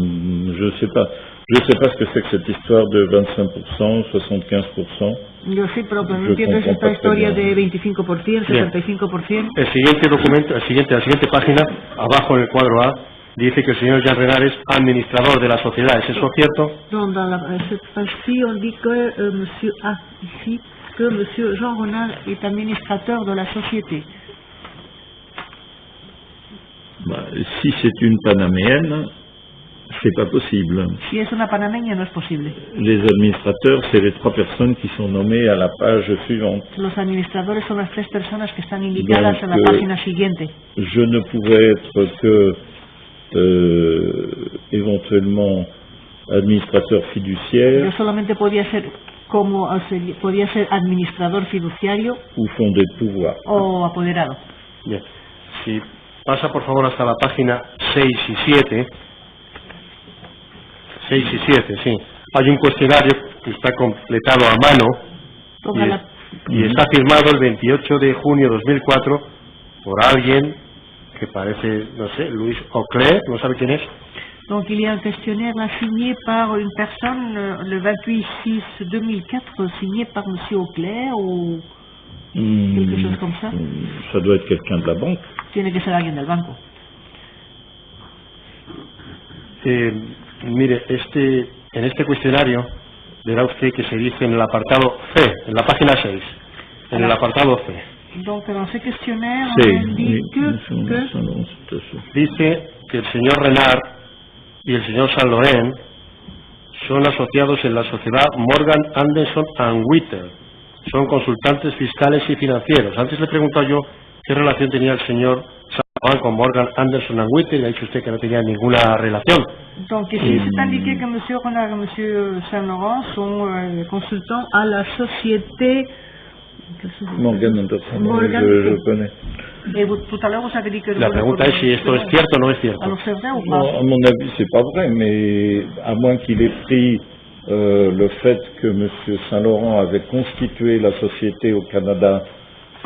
je sais pas. Je sais pas ce que c'est que cette histoire de 25%, 75%. Yo sí, pero no entiendo esta historia de 25%, 75%. El siguiente documento, la siguiente página, abajo en el cuadro A, dice que el señor Jean Renard es administrador de la sociedad. ¿Es eso cierto? Donc dans cette page-ci, on dit que monsieur A, ici, que monsieur Jean Renard est administrateur de la société. Si c'est une panaméenne, c'est pas possible. Si es una panameña, no es posible. Les administrateurs, c'est les 3 personnes qui sont nommées à la page suivante. Los administradores son las 3 personas que están indicadas en la página siguiente. Je ne pourrais être que éventuellement administrateur fiduciaire. Yo solamente podía ser administrador fiduciario ou fondé de pouvoir. O apoderado. Bien. Si pasa por favor hasta la página 6 y 7. 6 y 7, sí. Hay un cuestionario que está completado a mano y está firmado el 28 de junio de 2004 por alguien que parece, no sé, Louis Auclair, no sabe quién es. Donc il y a un questionnaire signé par une personne le 28/6/2004, signé par M. Auclair ou quelque chose comme ça. Ça doit être quelqu'un de la banque. Tiene que ser alguien del banco. Mire, en este cuestionario verá usted que se dice en el apartado C, en la página 6, en el apartado C. Donc dans ce questionnaire, sí, on dit dice que el señor Renard y el señor Saint Laurent son asociados en la sociedad Morgan Anderson and Whittle. Son consultantes fiscales y financieros. Antes le he preguntado yo qué relación tenía el señor Saint Laurent con Morgan Anderson and Whittle y ha dicho usted que no tenía ninguna relación. Donc ici, c'est indiqué que M. Renard et M. Saint Laurent sont consultants à la société Morgan Anderson, je connais. Tout à l'heure, vous avez dit que... La pregunta es si esto es cierto o no es cierto. Alors c'est vrai ou pas? Non, à mon avis, c'est pas vrai, mais à moins qu'il ait pris le fait que M. Saint-Laurent avait constitué la société au Canada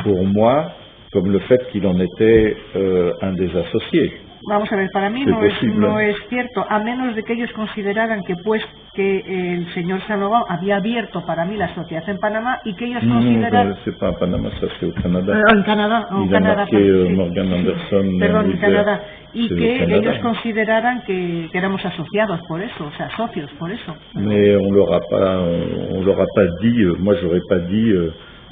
pour moi, comme le fait qu'il en était un des associés. Vamos a ver, para mí no es cierto, a menos de que ellos consideraran que el señor Saint Laurent había abierto para mí la sociedad en Panamá y que ellos consideraran... No, c'est pas en Panama, ça c'est au Canada. En Canadá, Il a marqué Morgan Anderson. Perdón, en Canadá. Y que ellos consideraran que éramos asociados por eso, o sea, socios por eso. Mais on leur a pas dit, moi j'aurais pas dit...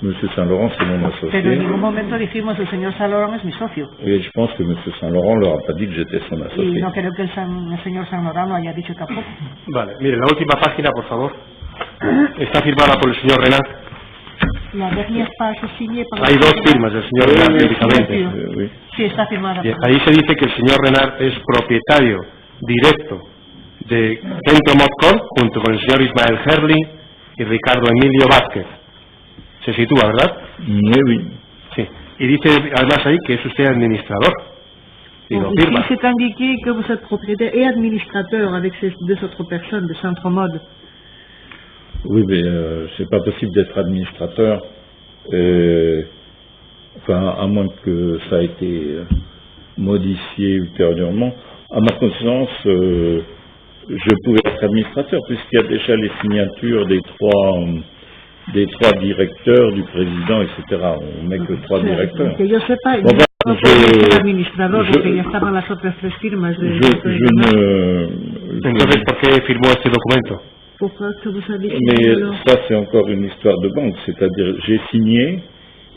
Monsieur Saint-Laurent, c'est mon associé. Pero en ningún momento dijimos el señor Saint-Laurent es mi socio. Et je pense que Monsieur Saint-Laurent leur a pas dit que j'étais son associé. Y no creo que el señor Saint-Laurent lo haya dicho tampoco. Vale, mire, la última página, por favor. Está firmada por el señor Renard. La dernière page signée par... Hay 2 firmas del señor Renard, teóricamente. Sí, está firmada. Bien, ahí se dice que el señor Renard es propietario directo de Centromod Corp junto con el señor Ismael Herling y Ricardo Emilio Vázquez. Se sitúa, ¿verdad? Oui. Sí. Y dice además ahí que es usted administrador. Y lo firma. Ici, c'est indiqué que vous êtes propriétaire et administrateur avec ces deux autres personnes de Centromod. Oui, mais c'est pas possible d'être administrateur, enfin, à moins que ça a été modifié ultérieurement. À ma connaissance, je pouvais être administrateur, puisqu'il y a déjà les signatures des trois directeurs, du président, etc. On met que 3 directeurs. Que yo sepa, Bon, no puede ser administrador, porque ya estaban las otras 3 firmas. Entonces, ¿por qué firmó este documento? Mais ça, c'est encore une histoire de banque, c'est-à-dire j'ai signé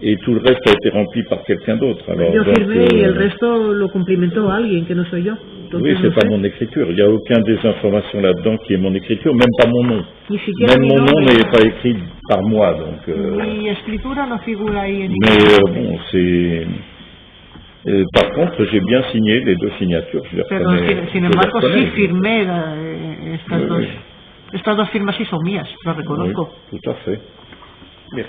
et tout le reste a été rempli par quelqu'un d'autre. Yo firmé y el resto lo cumplimentó alguien que no soy yo. Oui, c'est pas mon écriture. Il n'y a aucun des informations là-dedans qui est mon écriture, même pas mon nom. Même mon nom n'est pas écrit par moi, donc. Mi escritura no figura ahí en mais bon, c'est. Par contre, j'ai bien signé les 2 signatures. Je les reconnais. Sin embargo, sí firmé estas 2 firmas sí son mías, las reconozco. Oui, tout à fait. Bien.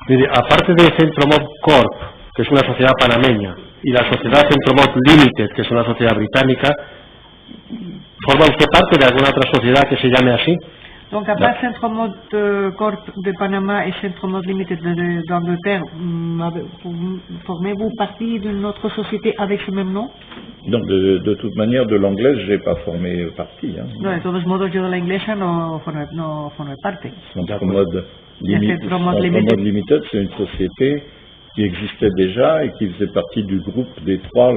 Mire, aparte de Centromod Corp, que es una sociedad panameña, y la sociedad Centromod Limited, que es una sociedad británica, ¿forma usted parte de alguna otra sociedad que se llame así? Donc, à part Centromod Corp de Panama et Centromod Limited d'Angleterre, formez-vous partie d'une autre société avec ce même nom? Non, de toute manière, de l'anglaise, je n'ai pas formé partie. Hein. No, de todos modos, yo de la inglesa no formé parte. Centromod Limited, c'est une société qui existait déjà et qui faisait partie du groupe des 3,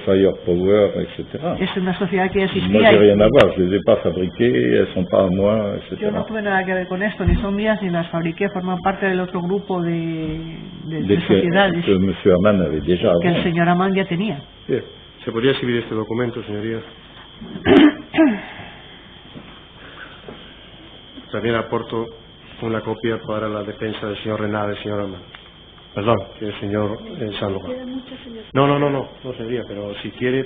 Firepower, etc. Es una sociedad que existía. Moi, j'ai rien à voir, je les ai pas fabriquées, elles sont pas à moi, etc. Yo no tuve nada que ver con esto, ni son mías ni las fabriqué, forman parte del otro grupo de sociedades que M. Herman avait déjà que el avant. señor Amán ya tenía. Bien. ¿Se podría exhibir este documento, señoría? También aporto una copia para la defensa del señor Renal, del señor Amán. Perdón, que el señor Sandoval. No sería, pero si quiere,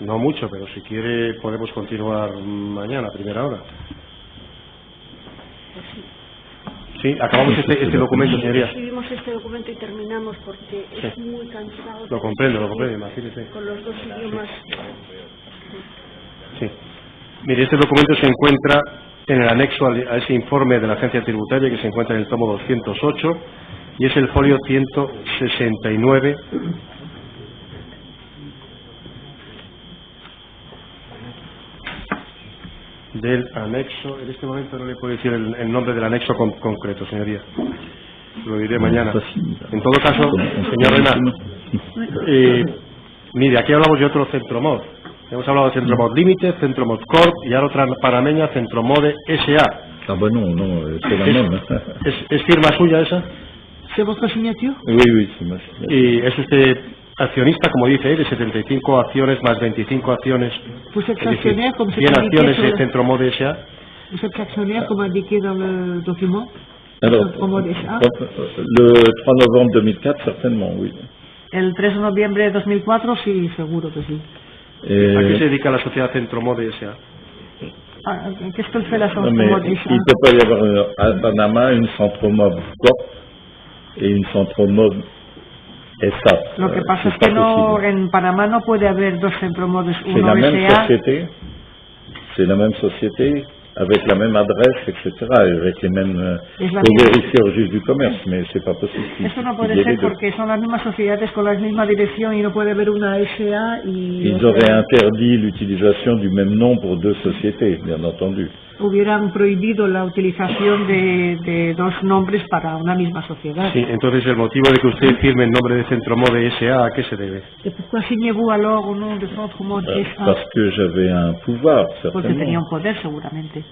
no mucho, pero si quiere podemos continuar mañana, a primera hora. Sí, acabamos este documento, señoría. Escribimos este documento y terminamos porque es muy cansado. Lo comprendo, imagínese. Con los 2 idiomas. Sí. Mire, este documento se encuentra en el anexo a ese informe de la agencia tributaria que se encuentra en el tomo 208 y es el folio 169 del anexo. En este momento no le puedo decir el nombre del anexo concreto, señoría. Lo diré mañana. En todo caso, señor Renal, mire, aquí hablamos de otro Centromod. Hemos hablado de Centromod Limited, Centromod Corp y ahora otra panameña, Centromode S.A. Ah ben non, c'est la même. ¿Es firma suya esa? ¿C'est votre signature? Oui, c'est ma signature. Y es usted accionista, como dice él, de 75 acciones más 25 acciones. Vous êtes actionnaire, comme c'est 100 indiqué acciones sur de le... Centromode S.A. Vous êtes actionnaire, comme indiqué dans le document? Alors, Centromode S.A. le 3 novembre 2004, certainement, oui. El 3 de noviembre de 2004, sí, seguro que sí. ¿A qué se dedica la sociedad Centromode S.A.? Qu'est-ce qu'elle fait la Non, mais Centromode il S.A.? ne peut pas y avoir à Panama une Centromode Corp et une Centromode SA. Lo que pasa es pas que no, possible. en Panamá no puede haber 2 Centromodes, C'est uno la même S.A. société, c'est la même société, avec la même adresse, etc., avec les mêmes... Es la faut misma. vérifier au registre du commerce, mais c'est pas possible. Eso no puede qu'il y ait ser les deux. porque son las mismas sociedades con la misma dirección y no puede haber una S.A. y... Ils auraient interdit l'utilisation du même nom pour 2 sociétés, bien entendu. Hubieran prohibido la utilización de 2 nombres para una misma sociedad. Sí, entonces el motivo de que usted firme el nombre de Centromode S.A., ¿a qué se debe? Et pourquoi signez-vous alors au nom de Centromode S.A.? Parce que j'avais un pouvoir, Porque tenía certainement. un poder seguramente.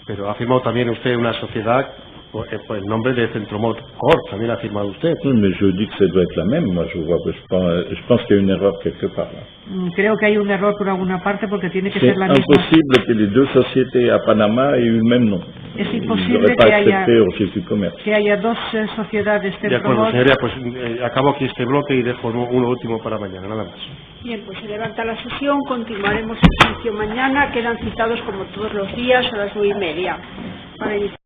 Pero ha firmado también usted una sociedad por el nombre de Centromod Corp, también ha firmado usted. Oui, mais je dis que ça doit être la même. Moi, je pense qu'il y a une erreur quelque part. Là. Creo que hay un error por alguna parte porque tiene que C'est ser la misma. impossible que les 2 sociétés à Panama aient eu le même nom. es imposible que haya dos sociedades de acuerdo, señoría, pues acabo aquí este bloque y dejo uno último para mañana, nada más. Bien, pues se levanta la sesión, continuaremos el juicio mañana, quedan citados como todos los días a las 9:30 para iniciar.